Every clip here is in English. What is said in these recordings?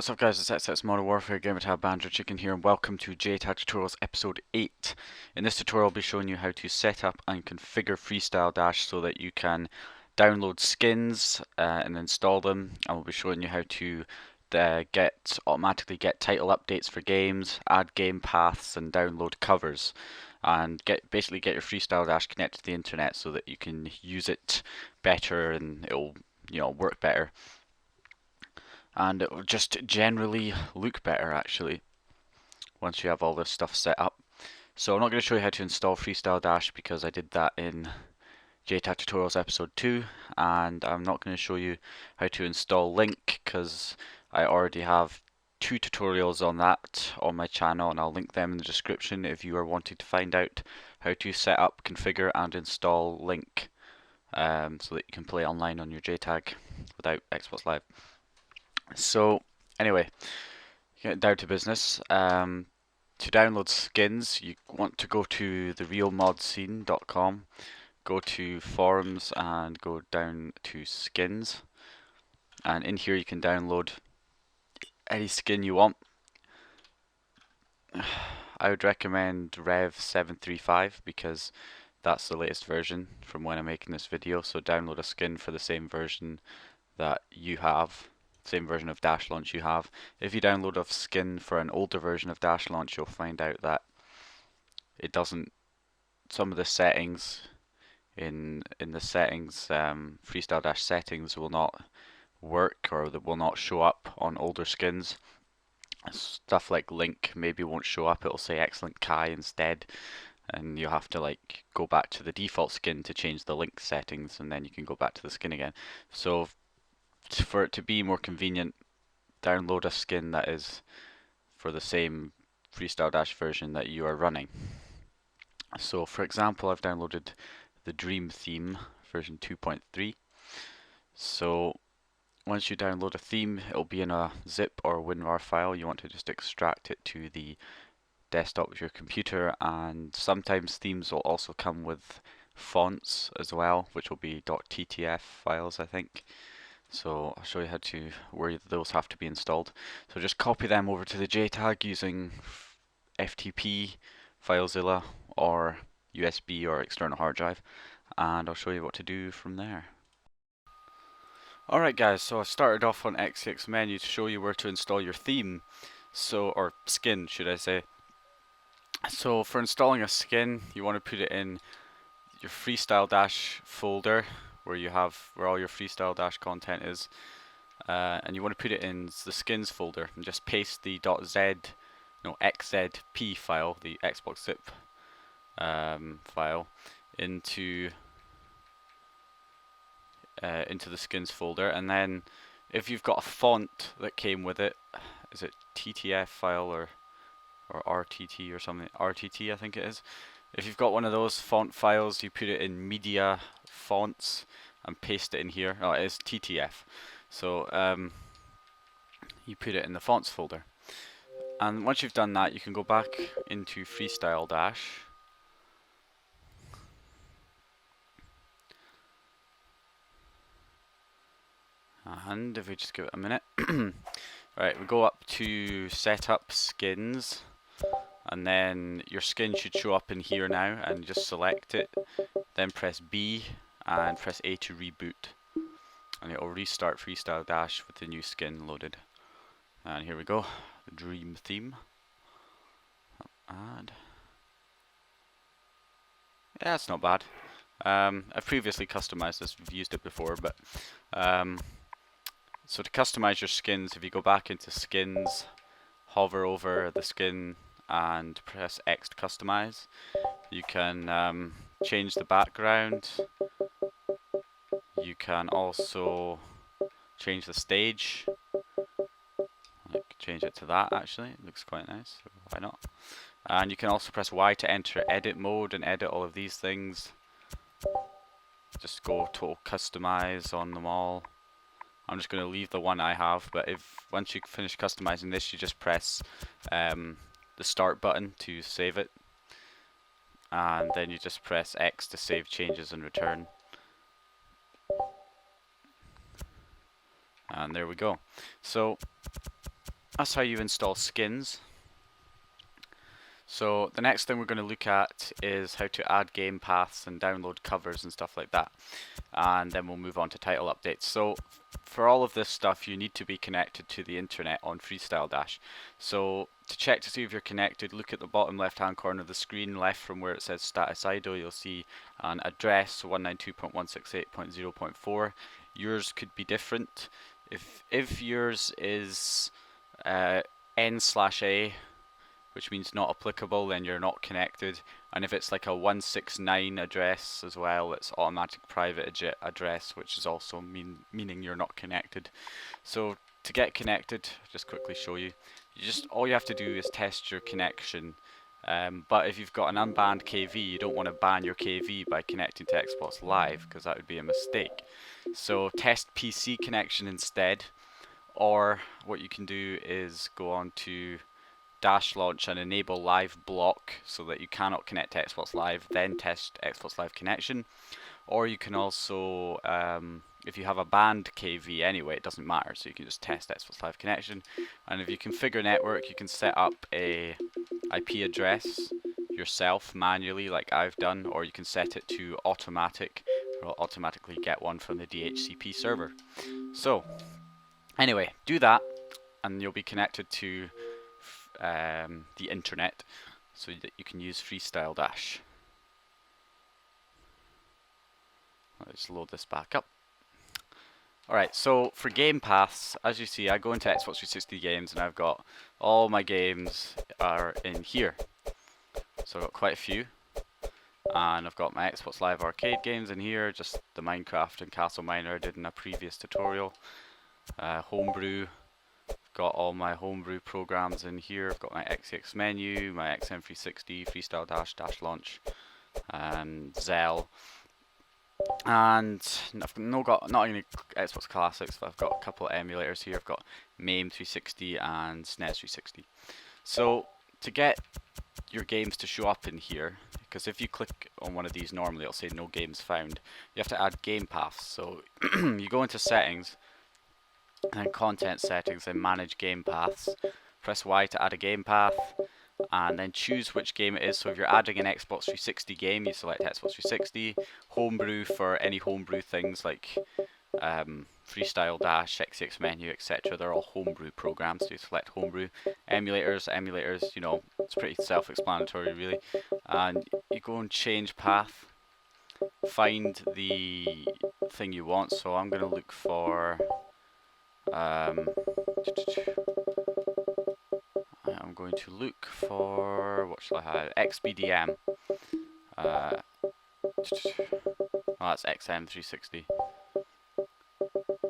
what's up guys, it's XX Modern Warfare Gamertag Banjo Chicken here, and welcome to Jtag Tutorials episode 8. In this tutorial I'll be showing you how to set up and configure FreeStyleDash so that you can download skins and install them, and we'll be showing you how to automatically get title updates for games, add game paths and download covers, and basically get your FreeStyleDash connected to the internet so that you can use it better and it'll work better. And it will just generally look better actually once you have all this stuff set up. So I'm not going to show you how to install FreeStyleDash because I did that in Jtag Tutorials episode 2, and I'm not going to show you how to install Link because I already have 2 tutorials on that on my channel, and I'll link them in the description if you are wanting to find out how to set up, configure and install Link so that you can play online on your Jtag without Xbox Live. So anyway, getting down to business. To download skins, you want to go to therealmodscene.com, go to forums and go down to skins, and in here you can download any skin you want. I would recommend Rev 735 because that's the latest version from when I'm making this video, so download a skin for the same version that you have. Same version of Dash Launch you have. If you download a skin for an older version of Dash Launch, you'll find out that it doesn't. Some of the settings in the settings, FreeStyleDash settings will not work, or that will not show up on older skins. Stuff like Link maybe won't show up. It'll say Excellent Kai instead, and you'll have to like go back to the default skin to change the Link settings, and then you can go back to the skin again. So for it to be more convenient, download a skin that is for the same FreeStyleDash version that you are running. So for example, I've downloaded the Dream theme version 2.3. So once you download a theme, it'll be in a zip or WinRAR file. You want to just extract it to the desktop of your computer, and sometimes themes will also come with fonts as well, which will be .ttf files, I think. So I'll show you where those have to be installed. So just copy them over to the Jtag using FTP, FileZilla, or USB or external hard drive, and I'll show you what to do from there. Alright guys, so I started off on XX menu to show you where to install your theme, or skin should I say. So for installing a skin, you want to put it in your FreeStyleDash folder where all your FreeStyleDash content is, and you want to put it in the skins folder and just paste the .xzp file, the Xbox zip file, into the skins folder. And then if you've got a font that came with it, is it TTF file or RTT or something? RTT I think it is. If you've got one of those font files, you put it in media fonts and paste it in here. Oh, it is TTF. So you put it in the fonts folder. And once you've done that, you can go back into FreeStyleDash. And if we just give it a minute. Right, we go up to Setup Skins, and then your skin should show up in here now, and just select it, then press B and press A to reboot, and it will restart FreeStyleDash with the new skin loaded. And here we go, the Dream theme. Add. Yeah, it's not bad. I've previously customized this, we've used it before, but so to customize your skins, if you go back into skins, hover over the skin and press X to customize, you can change the background. You can also change the stage. I can change it to that actually, it looks quite nice, so why not? And you can also press Y to enter edit mode and edit all of these things. Just go total customize on them all. I'm just going to leave the one I have, but once you finish customizing this, you just press the start button to save it, and then you just press X to save changes and return. And there we go. So that's how you install skins. So the next thing we're going to look at is how to add game paths and download covers and stuff like that. And then we'll move on to title updates. So for all of this stuff, you need to be connected to the internet on FreeStyleDash. So to check to see if you're connected, look at the bottom left hand corner of the screen, left from where it says status idle, you'll see an address 192.168.0.4. Yours could be different. If yours is n/a, which means not applicable, then you're not connected. And if it's like a 169 address as well, it's automatic private address, which is also meaning you're not connected. So to get connected, I'll just quickly show you. All you have to do is test your connection. But if you've got an unbanned KV, you don't want to ban your KV by connecting to Xbox Live, because that would be a mistake. So test PC connection instead, or what you can do is go on to Dash launch and enable live block so that you cannot connect to Xbox Live, then test Xbox Live connection. Or you can also, if you have a banned KV anyway, it doesn't matter, so you can just test Xbox Live connection. And if you configure network, you can set up a IP address yourself manually, like I've done, or you can set it to automatic, or it'll automatically get one from the DHCP server. So anyway, do that, and you'll be connected to the internet, so that you can use FreeStyleDash. Let's load this back up. Alright, so for game paths, as you see, I go into Xbox 360 games and I've got all my games are in here. So I've got quite a few. And I've got my Xbox Live Arcade games in here, just the Minecraft and Castle Miner I did in a previous tutorial. Homebrew. Got all my Homebrew programs in here. I've got my XEX menu, my XM360, FreeStyleDash, Dash Launch, and Zell. And I've not any Xbox Classics, but I've got a couple of emulators here. I've got MAME 360 and SNES 360. So to get your games to show up in here, because if you click on one of these normally it'll say no games found, you have to add game paths. So you go into settings, and content settings, and manage game paths. Press Y to add a game path, and then choose which game it is. So if you're adding an Xbox 360 game, you select Xbox 360. Homebrew for any homebrew things like FreeStyleDash, XEX menu, etc. They're all homebrew programs, so you select homebrew. Emulators, you know, it's pretty self-explanatory really. And you go and change path, find the thing you want. So I'm going to look for I'm going to look for, what shall I have? XBDM. Oh, that's XM360.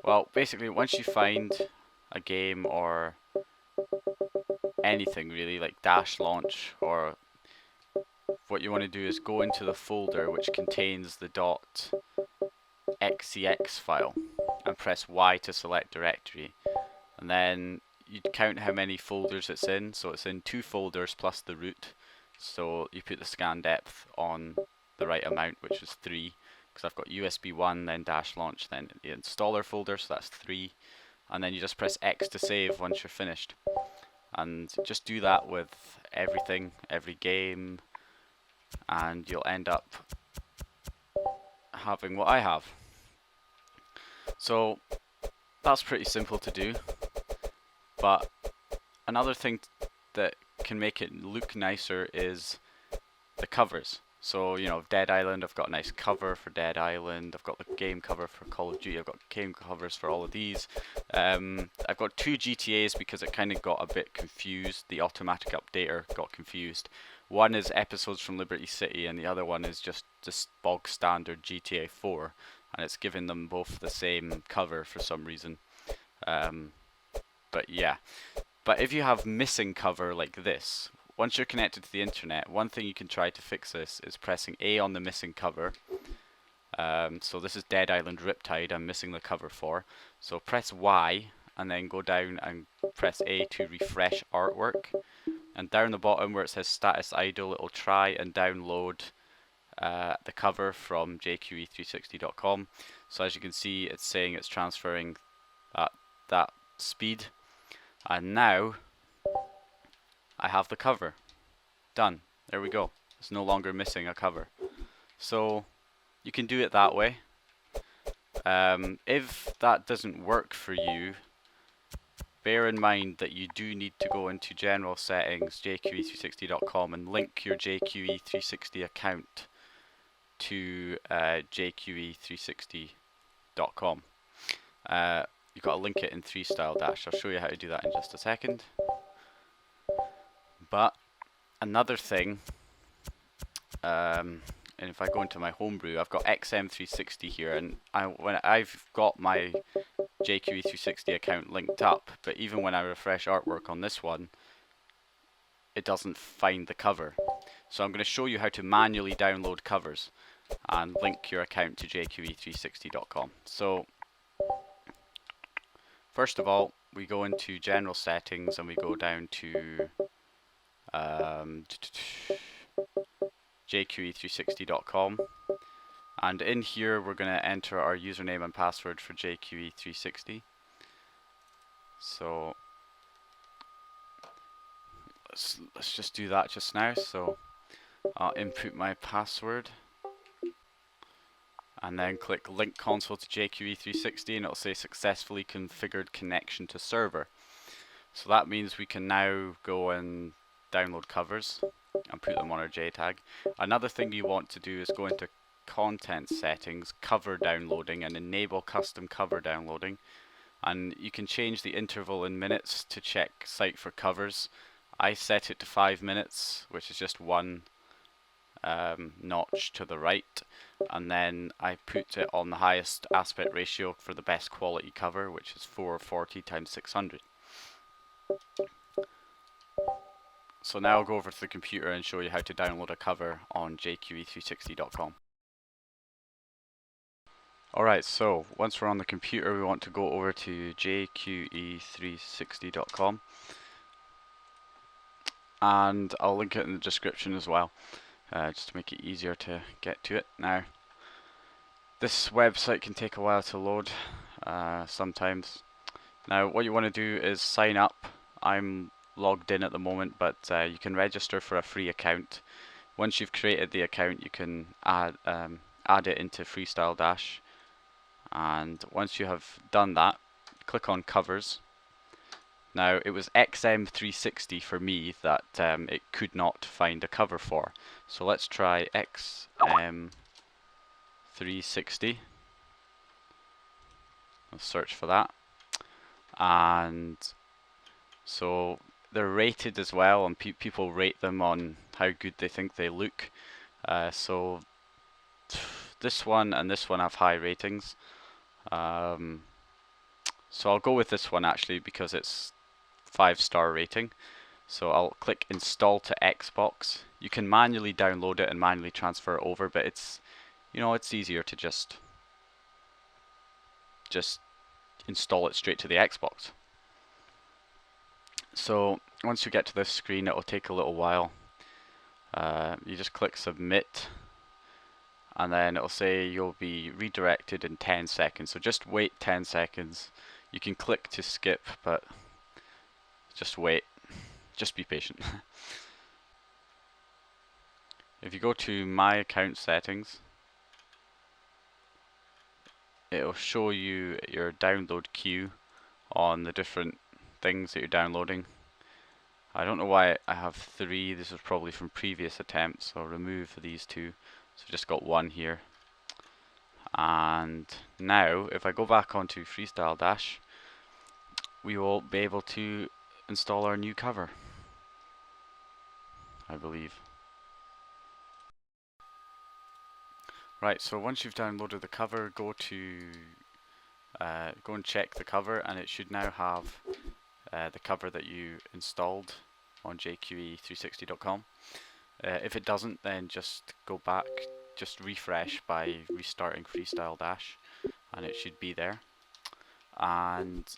Well, basically, once you find a game or anything really, like Dash Launch, or what you want to do is go into the folder which contains the .xex file and press Y to select directory. And then you count how many folders it's in, so it's in 2 folders plus the root. So you put the scan depth on the right amount, which is 3, because I've got USB 1, then Dash Launch, then the installer folder, so that's 3. And then you just press X to save once you're finished. And just do that with everything, every game, and you'll end up having what I have. So that's pretty simple to do. But another thing that can make it look nicer is the covers. So, you know, Dead Island, I've got a nice cover for Dead Island. I've got the game cover for Call of Duty. I've got game covers for all of these. I've got 2 GTAs because it kind of got a bit confused. The automatic updater got confused. One is episodes from Liberty City and the other one is just bog standard GTA 4. And it's given them both the same cover for some reason. But yeah. But if you have missing cover like this, once you're connected to the internet, one thing you can try to fix this is pressing A on the missing cover. So this is Dead Island Riptide I'm missing the cover for. So press Y and then go down and press A to refresh artwork. And down the bottom where it says status idle, it'll try and download the cover from jqe360.com. So as you can see, it's saying it's transferring that speed. And now I have the cover. Done. There we go. It's no longer missing a cover. So you can do it that way. If that doesn't work for you, bear in mind that you do need to go into General Settings, jqe360.com, and link your jqe360 account to jqe360.com. You've got to link it in FreeStyleDash. I'll show you how to do that in just a second. But another thing, and if I go into my Homebrew, I've got XM360 here, and when I've got my jQE360 account linked up, but even when I refresh artwork on this one, it doesn't find the cover. So I'm going to show you how to manually download covers and link your account to jqe360.com. So first of all, we go into General Settings and we go down to jqe360.com, and in here we're going to enter our username and password for jqe360. So let's just do that just now. So I'll input my password and then click link console to jqe360, and it'll say successfully configured connection to server. So that means we can now go and download covers and put them on our Jtag. Another thing you want to do is go into content settings, cover downloading, and enable custom cover downloading. And you can change the interval in minutes to check site for covers. I set it to 5 minutes, which is just one notch to the right, and then I put it on the highest aspect ratio for the best quality cover, which is 440 times 600. So now I'll go over to the computer and show you how to download a cover on jqe360.com. Alright, so once we're on the computer, we want to go over to jqe360.com, and I'll link it in the description as well, just to make it easier to get to it. Now, this website can take a while to load sometimes. Now, what you want to do is sign up. I'm logged in at the moment, but you can register for a free account. Once you've created the account, you can add it into FreeStyleDash, and once you have done that, click on covers. Now, it was XM360 for me that it could not find a cover for, so let's try XM360. Let's search for that, and so they're rated as well, and people rate them on how good they think they look. So this one and this one have high ratings. So I'll go with this one actually because it's 5-star rating. So I'll click install to Xbox. You can manually download it and manually transfer it over, but it's easier to just install it straight to the Xbox. So once you get to this screen, it will take a little while. You just click submit, and then it'll say you'll be redirected in 10 seconds. So just wait 10 seconds. You can click to skip, but just wait. Just be patient. If you go to my account settings, it'll show you your download queue on the different things that you're downloading. I don't know why I have 3. This is probably from previous attempts. I'll remove these 2. So just got 1 here. And now if I go back onto FreeStyleDash, we will be able to install our new cover, I believe. Right, so once you've downloaded the cover, go and check the cover, and it should now have the cover that you installed on jqe360.com. If it doesn't, then just go back, just refresh by restarting FreeStyleDash, and it should be there. And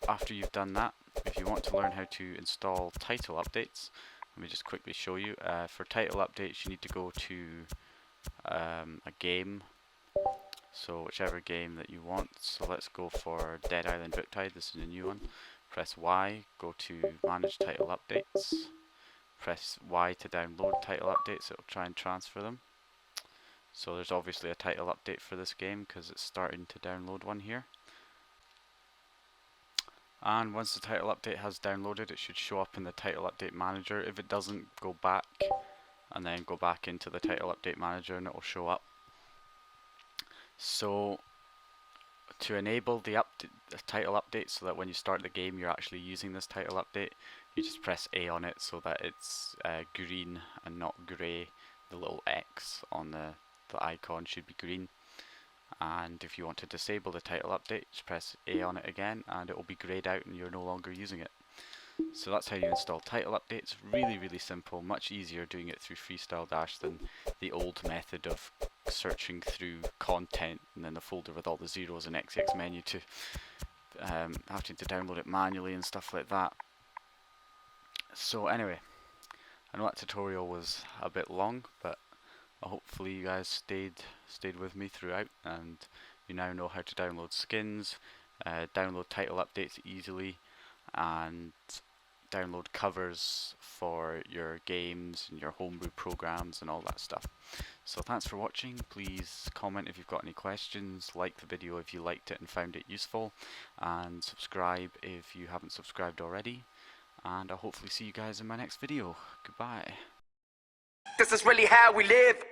after you've done that, if you want to learn how to install title updates, let me just quickly show you. For title updates, you need to go to a game, so whichever game that you want. So let's go for Dead Island Riptide. This is a new one. press Y, go to Manage Title Updates, press Y to download title updates, it'll try and transfer them. So there's obviously a title update for this game because it's starting to download one here. And once the title update has downloaded, it should show up in the title update manager. If it doesn't, go back and then go back into the title update manager and it will show up. So to enable the title update so that when you start the game you're actually using this title update, you just press A on it so that it's green and not grey. The little X on the icon should be green. And if you want to disable the title update, just press A on it again and it will be greyed out and you're no longer using it. So that's how you install title updates. Really, really simple, much easier doing it through FreeStyleDash than the old method of searching through content and then the folder with all the zeros and XX menu to having to download it manually and stuff like that. So anyway, I know that tutorial was a bit long, but hopefully you guys stayed with me throughout and you now know how to download skins, download title updates easily, and download covers for your games and your homebrew programs and all that stuff. So thanks for watching. Please comment if you've got any questions, like the video if you liked it and found it useful, and subscribe if you haven't subscribed already. And I'll hopefully see you guys in my next video. Goodbye. This is really how we live.